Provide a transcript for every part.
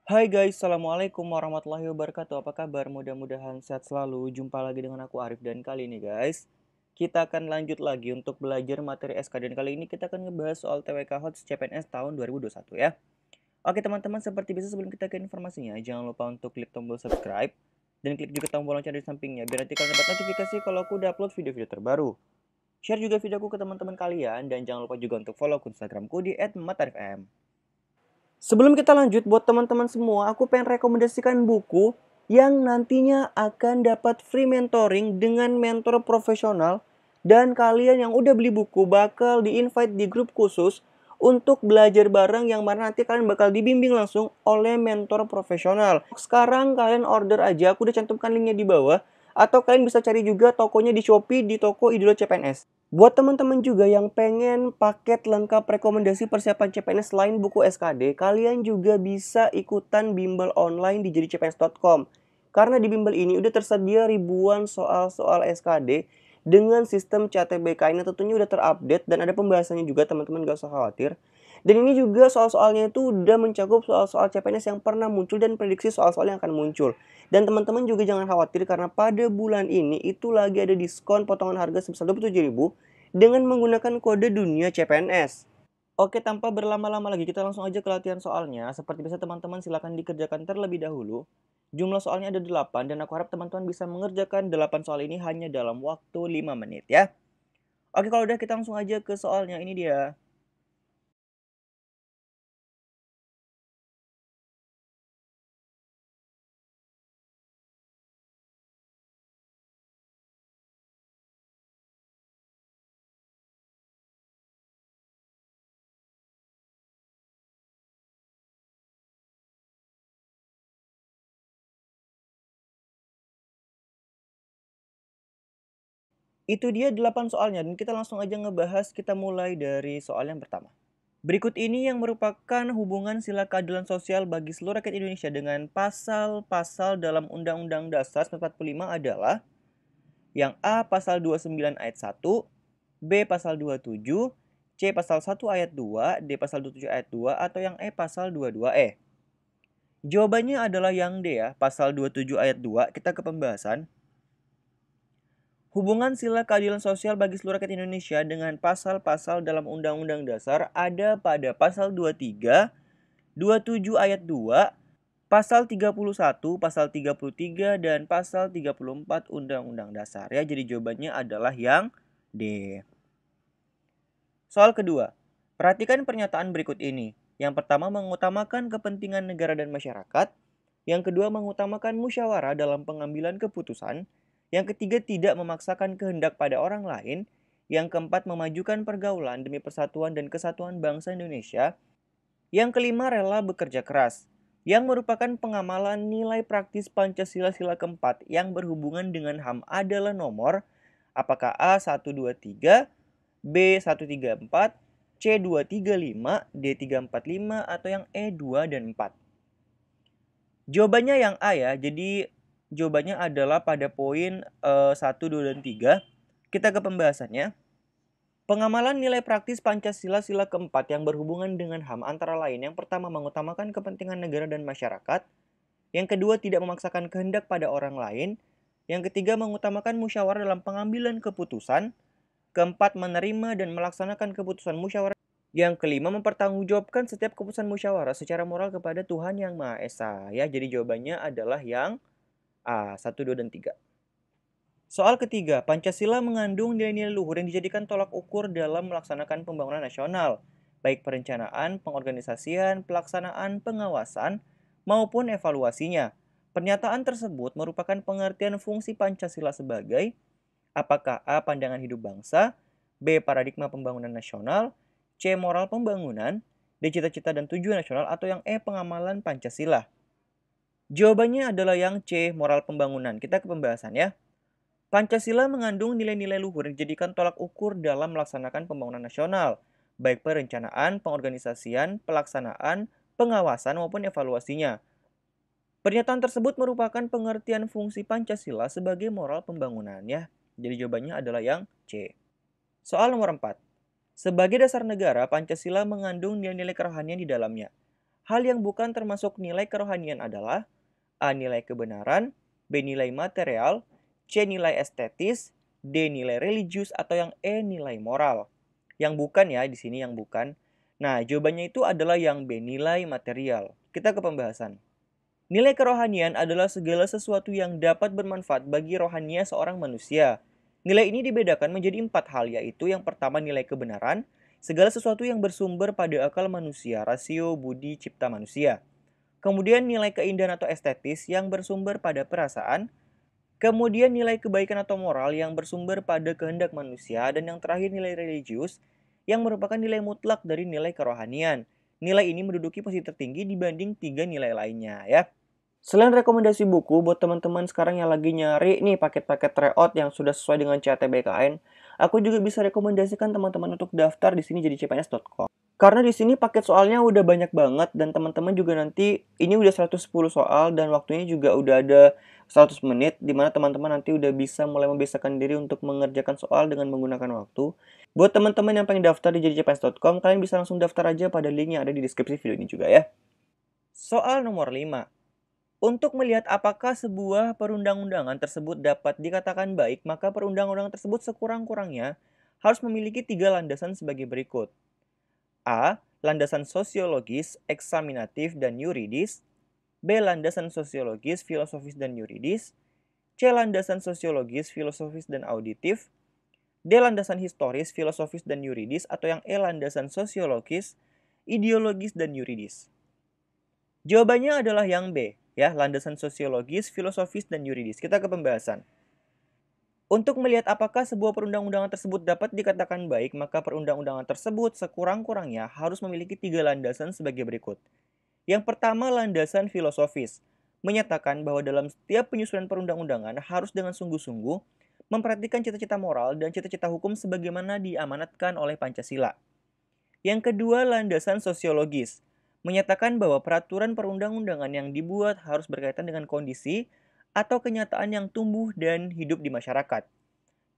Hai guys, Assalamualaikum warahmatullahi wabarakatuh. Apa kabar? Mudah-mudahan sehat selalu. Jumpa lagi dengan aku Arif dan kali ini guys, kita akan lanjut lagi untuk belajar materi SK dan kali ini kita akan ngebahas soal TWK HOTS CPNS tahun 2021 ya. Oke teman-teman, seperti biasa sebelum kita ke informasinya, jangan lupa untuk klik tombol subscribe dan klik juga tombol lonceng di sampingnya biar nanti kalian dapat notifikasi kalau aku udah upload video-video terbaru. Share juga videoku ke teman-teman kalian dan jangan lupa juga untuk follow akun Instagramku di @matarifm. Sebelum kita lanjut, buat teman-teman semua, aku pengen rekomendasikan buku yang nantinya akan dapat free mentoring dengan mentor profesional. Dan kalian yang udah beli buku bakal di-invite di grup khusus untuk belajar bareng yang mana nanti kalian bakal dibimbing langsung oleh mentor profesional. Sekarang kalian order aja, aku udah cantumkan linknya di bawah. Atau kalian bisa cari juga tokonya di Shopee di toko Idola CPNS. Buat teman-teman juga yang pengen paket lengkap rekomendasi persiapan CPNS selain buku SKD, kalian juga bisa ikutan bimbel online di jadicpns.com. Karena di bimbel ini udah tersedia ribuan soal-soal SKD dengan sistem CATBK ini tentunya udah terupdate dan ada pembahasannya juga, teman-teman gak usah khawatir. Dan ini juga soal-soalnya itu udah mencakup soal-soal CPNS yang pernah muncul dan prediksi soal-soal yang akan muncul. Dan teman-teman juga jangan khawatir karena pada bulan ini itu lagi ada diskon potongan harga sebesar 27.000 dengan menggunakan kode dunia CPNS. Oke, tanpa berlama-lama lagi kita langsung aja ke latihan soalnya. Seperti biasa teman-teman silakan dikerjakan terlebih dahulu. Jumlah soalnya ada 8 dan aku harap teman-teman bisa mengerjakan 8 soal ini hanya dalam waktu 5 menit ya. Oke, kalau udah kita langsung aja ke soalnya. Ini dia. Itu dia 8 soalnya dan kita langsung aja ngebahas, kita mulai dari soal yang pertama. Berikut ini yang merupakan hubungan sila keadilan sosial bagi seluruh rakyat Indonesia dengan pasal-pasal dalam Undang-Undang Dasar 1945 adalah yang A pasal 29 ayat 1, B pasal 27, C pasal 1 ayat 2, D pasal 27 ayat 2, atau yang E pasal 22E. Jawabannya adalah yang D ya, pasal 27 ayat 2. Kita ke pembahasan. Hubungan sila keadilan sosial bagi seluruh rakyat Indonesia dengan pasal-pasal dalam Undang-Undang Dasar ada pada pasal 23, 27 ayat 2, pasal 31, pasal 33, dan pasal 34 Undang-Undang Dasar ya. Jadi jawabannya adalah yang D. Soal kedua, perhatikan pernyataan berikut ini. Yang pertama mengutamakan kepentingan negara dan masyarakat. Yang kedua mengutamakan musyawarah dalam pengambilan keputusan. Yang ketiga tidak memaksakan kehendak pada orang lain. Yang keempat memajukan pergaulan demi persatuan dan kesatuan bangsa Indonesia. Yang kelima rela bekerja keras. Yang merupakan pengamalan nilai praktis Pancasila sila keempat yang berhubungan dengan HAM adalah nomor apakah A 123, B 134, C 235, D 345, atau yang E 2 dan 4. Jawabannya yang A ya. Jadi jawabannya adalah pada poin 1, 2, dan 3. Kita ke pembahasannya. Pengamalan nilai praktis Pancasila sila keempat yang berhubungan dengan HAM antara lain yang pertama mengutamakan kepentingan negara dan masyarakat, yang kedua tidak memaksakan kehendak pada orang lain, yang ketiga mengutamakan musyawarah dalam pengambilan keputusan, keempat menerima dan melaksanakan keputusan musyawarah, yang kelima mempertanggungjawabkan setiap keputusan musyawarah secara moral kepada Tuhan Yang Maha Esa. Ya, jadi jawabannya adalah yang A, 1, 2, dan 3. Soal ketiga, Pancasila mengandung nilai-nilai luhur yang dijadikan tolak ukur dalam melaksanakan pembangunan nasional, baik perencanaan, pengorganisasian, pelaksanaan, pengawasan, maupun evaluasinya. Pernyataan tersebut merupakan pengertian fungsi Pancasila sebagai apakah A. Pandangan hidup bangsa, B. Paradigma pembangunan nasional, C. Moral pembangunan, D. Cita-cita dan tujuan nasional, atau yang E. Pengamalan Pancasila. Jawabannya adalah yang C. Moral pembangunan. Kita ke pembahasan ya. Pancasila mengandung nilai-nilai luhur yang dijadikan tolak ukur dalam melaksanakan pembangunan nasional, baik perencanaan, pengorganisasian, pelaksanaan, pengawasan, maupun evaluasinya. Pernyataan tersebut merupakan pengertian fungsi Pancasila sebagai moral pembangunan ya. Jadi jawabannya adalah yang C. Soal nomor 4. Sebagai dasar negara, Pancasila mengandung nilai-nilai kerohanian di dalamnya. Hal yang bukan termasuk nilai kerohanian adalah A. Nilai kebenaran, B. Nilai material, C. Nilai estetis, D. Nilai religius, atau yang E. Nilai moral. Yang bukan ya, di sini yang bukan. Nah, jawabannya itu adalah yang B. Nilai material. Kita ke pembahasan. Nilai kerohanian adalah segala sesuatu yang dapat bermanfaat bagi rohaninya seorang manusia. Nilai ini dibedakan menjadi 4 hal, yaitu yang pertama nilai kebenaran, segala sesuatu yang bersumber pada akal manusia, rasio, budi, cipta manusia. Kemudian nilai keindahan atau estetis yang bersumber pada perasaan. Kemudian nilai kebaikan atau moral yang bersumber pada kehendak manusia. Dan yang terakhir nilai religius yang merupakan nilai mutlak dari nilai kerohanian. Nilai ini menduduki posisi tertinggi dibanding 3 nilai lainnya ya. Selain rekomendasi buku buat teman-teman sekarang yang lagi nyari nih paket-paket tryout yang sudah sesuai dengan CATBKN, aku juga bisa rekomendasikan teman-teman untuk daftar di sini jadi cpns.com. Karena di sini paket soalnya udah banyak banget dan teman-teman juga nanti ini udah 110 soal dan waktunya juga udah ada 100 menit di mana teman-teman nanti udah bisa mulai membiasakan diri untuk mengerjakan soal dengan menggunakan waktu. Buat teman-teman yang pengen daftar di jadi cpns.com, kalian bisa langsung daftar aja pada link yang ada di deskripsi video ini juga ya. Soal nomor 5. Untuk melihat apakah sebuah perundang-undangan tersebut dapat dikatakan baik, maka perundang-undangan tersebut sekurang-kurangnya harus memiliki 3 landasan sebagai berikut. A. Landasan sosiologis, eksaminatif, dan yuridis. B. Landasan sosiologis, filosofis, dan yuridis. C. Landasan sosiologis, filosofis, dan auditif. D. Landasan historis, filosofis, dan yuridis. Atau yang E. Landasan sosiologis, ideologis, dan yuridis. Jawabannya adalah yang B, ya, landasan sosiologis, filosofis, dan yuridis. Kita ke pembahasan. Untuk melihat apakah sebuah perundang-undangan tersebut dapat dikatakan baik, maka perundang-undangan tersebut sekurang-kurangnya harus memiliki 3 landasan sebagai berikut. Yang pertama, landasan filosofis, menyatakan bahwa dalam setiap penyusunan perundang-undangan harus dengan sungguh-sungguh memperhatikan cita-cita moral dan cita-cita hukum sebagaimana diamanatkan oleh Pancasila. Yang kedua, landasan sosiologis, menyatakan bahwa peraturan perundang-undangan yang dibuat harus berkaitan dengan kondisi atau kenyataan yang tumbuh dan hidup di masyarakat.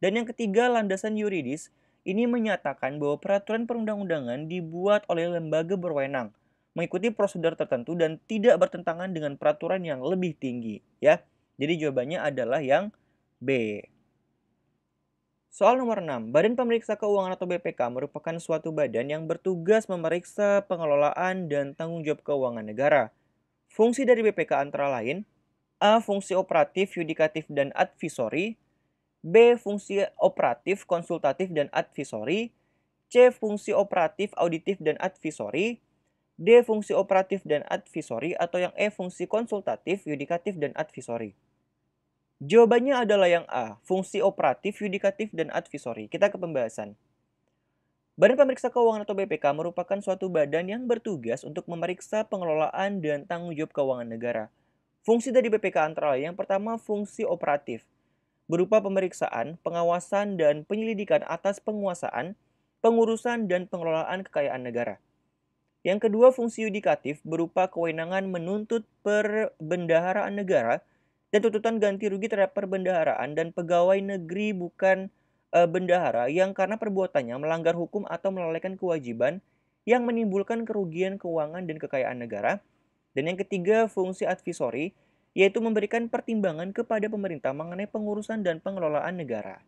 Dan yang ketiga, landasan yuridis, ini menyatakan bahwa peraturan perundang-undangan dibuat oleh lembaga berwenang, mengikuti prosedur tertentu dan tidak bertentangan dengan peraturan yang lebih tinggi, ya. Jadi jawabannya adalah yang B. Soal nomor 6. Badan Pemeriksa Keuangan atau BPK merupakan suatu badan yang bertugas memeriksa pengelolaan dan tanggung jawab keuangan negara. Fungsi dari BPK antara lain: A. Fungsi operatif, yudikatif, dan advisory. B. Fungsi operatif, konsultatif, dan advisory. C. Fungsi operatif, auditif, dan advisory. D. Fungsi operatif dan advisory. Atau yang E. Fungsi konsultatif, yudikatif, dan advisory. Jawabannya adalah yang A, fungsi operatif, yudikatif, dan advisory. Kita ke pembahasan. Badan Pemeriksa Keuangan atau BPK merupakan suatu badan yang bertugas untuk memeriksa pengelolaan dan tanggung jawab keuangan negara. Fungsi dari BPK antara lain yang pertama fungsi operatif, berupa pemeriksaan, pengawasan, dan penyelidikan atas penguasaan, pengurusan, dan pengelolaan kekayaan negara. Yang kedua fungsi yudikatif, berupa kewenangan menuntut perbendaharaan negara, dan tuntutan ganti rugi terhadap perbendaharaan dan pegawai negeri bukan bendahara yang karena perbuatannya melanggar hukum atau melalaikan kewajiban yang menimbulkan kerugian keuangan dan kekayaan negara. Dan yang ketiga, fungsi advisory, yaitu memberikan pertimbangan kepada pemerintah mengenai pengurusan dan pengelolaan negara.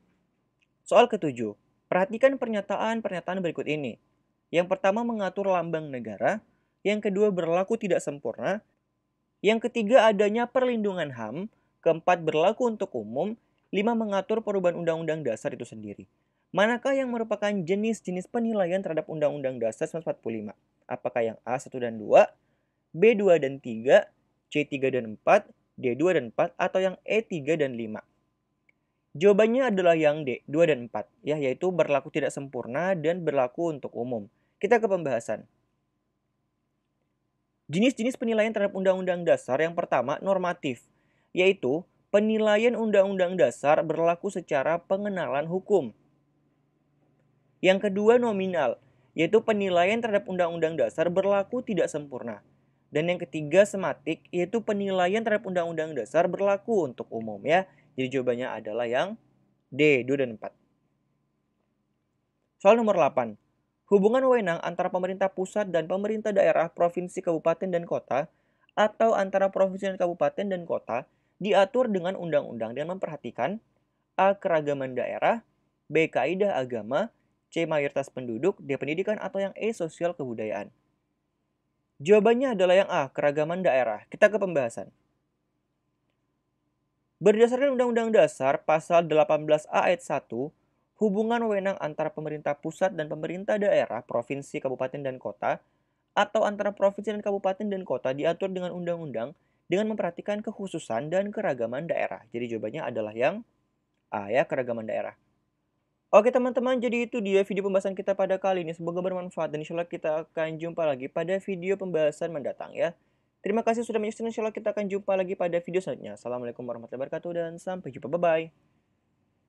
Soal ketujuh, perhatikan pernyataan-pernyataan berikut ini. Yang pertama, mengatur lambang negara. Yang kedua, berlaku tidak sempurna. Yang ketiga, adanya perlindungan HAM. Keempat, berlaku untuk umum. 5, mengatur perubahan Undang-Undang Dasar itu sendiri. Manakah yang merupakan jenis-jenis penilaian terhadap Undang-Undang Dasar 1945? Apakah yang A, 1 dan 2, B, 2 dan 3, C, 3 dan 4, D, 2 dan 4, atau yang E, 3 dan 5? Jawabannya adalah yang D, 2 dan 4, ya, yaitu berlaku tidak sempurna dan berlaku untuk umum. Kita ke pembahasan. Jenis-jenis penilaian terhadap Undang-Undang Dasar yang pertama, normatif, yaitu penilaian Undang-Undang Dasar berlaku secara pengenalan hukum. Yang kedua, nominal, yaitu penilaian terhadap Undang-Undang Dasar berlaku tidak sempurna. Dan yang ketiga, sematik, yaitu penilaian terhadap Undang-Undang Dasar berlaku untuk umum, ya. Jadi jawabannya adalah yang D, 2 dan 4. Soal nomor 8. Hubungan wewenang antara pemerintah pusat dan pemerintah daerah, provinsi, kabupaten, dan kota, atau antara provinsi dan kabupaten dan kota, diatur dengan undang-undang dengan memperhatikan A. Keragaman daerah, B. Kaidah agama, C. Mayoritas penduduk, D. Pendidikan, atau yang E. Sosial kebudayaan. Jawabannya adalah yang A. Keragaman daerah. Kita ke pembahasan. Berdasarkan Undang-Undang Dasar Pasal 18A Ayat 1, hubungan wewenang antara pemerintah pusat dan pemerintah daerah, provinsi, kabupaten, dan kota, atau antara provinsi dan kabupaten dan kota diatur dengan undang-undang dengan memperhatikan kekhususan dan keragaman daerah. Jadi jawabannya adalah yang A ya, keragaman daerah. Oke teman-teman, jadi itu dia video pembahasan kita pada kali ini. Semoga bermanfaat dan insya Allah kita akan jumpa lagi pada video pembahasan mendatang ya. Terima kasih sudah menyaksikan. Insya Allah kita akan jumpa lagi pada video selanjutnya. Assalamualaikum warahmatullahi wabarakatuh dan sampai jumpa. Bye-bye.